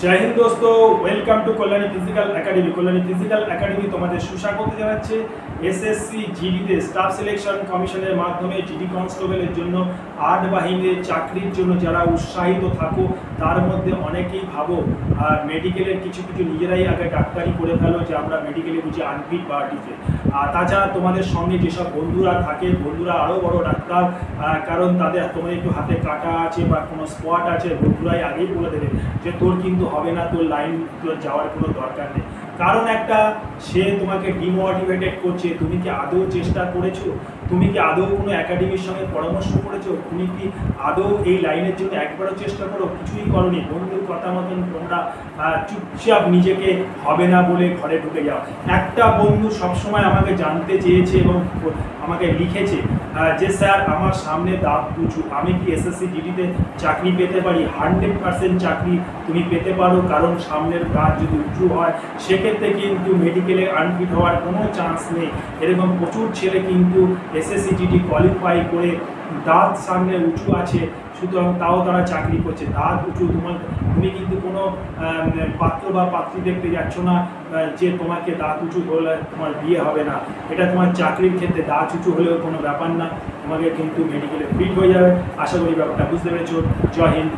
জয় হিন্দ দোস্তো, welcome to Kalyani physical academy. Kalyani physical academy তোমাদের সুস্বাগত জানাচ্ছে। এসএসসি জিডিতে স্টাফ সিলেকশন কমিশনের মাধ্যমে জিডি কনস্টেবলের জন্য ৮ বাহিনীর চাকরির জন্য যারা উৎসাহিত থাকো, তার মধ্যে অনেকেই ভাবো আর মেডিকেলের কিছু নিজেরাই আগে ডাক্তারি করে ফেলো যে আমরা মেডিকেলে বুঝি আনফিট বা ডিফিট। আর তাছাড়া তোমাদের সঙ্গে যেসব বন্ধুরা থাকে, বন্ধুরা আরও বড় ডাক্তার, কারণ তাদের তোমার একটু হাতে কাটা আছে বা কোনো স্পট আছে, বন্ধুরাই আগেই বলে দেবে যে তোর কিন্তু হবে না, তোর লাইন তোর যাওয়ার কোনো দরকার নেই। কারণ একটা সে তোমাকে ডিমোটিভেটেড করছে। তুমি কি আদৌ চেষ্টা করেছো? তুমি কি আদৌ কোনো একাডেমির সঙ্গে পরামর্শ করেছো? তুমি কি আদৌ এই লাইনের জন্য একবারও চেষ্টা করো? কিছুই করোনি। বন্ধুর কথা মতন তোমরা চুপচাপ নিজেকে হবে না বলে ঘরে ঢুকে যাও। একটা বন্ধু সবসময় আমাকে জানতে চেয়েছে এবং আমাকে লিখেছে যে স্যার আমার সামনে দাঁত উঁচু, আমি কি এসএসসি জিডিতে চাকরি পেতে পারি? 100% চাকরি তুমি পেতে পারো, কারণ সামনের দাঁত যদি উঁচু হয় সেক্ষেত্রে কিন্তু মেডিকেলে আনফিট হওয়ার কোনো চান্স নেই। এরকম প্রচুর ছেলে কিন্তু এসএসসি জিডি কোয়ালিফাই করে দাঁত সামনে উঁচু আছে, সুতরাং তাও তারা চাকরি করছে। দাঁত উঁচু, তুমি কিন্তু কোনো পাত্র বা পাত্রী দেখতে যাচ্ছ না যে তোমাকে দাঁত উঁচু হলে তোমার বিয়ে হবে না। এটা তোমার চাকরির ক্ষেত্রে দাঁত উঁচু হলেও কোনো ব্যাপার না, তোমাকে কিন্তু মেডিকেলে ফিট হয়ে যাবে। আশা করি ব্যাপারটা বুঝতে পেরেছো। জয় হিন্দ।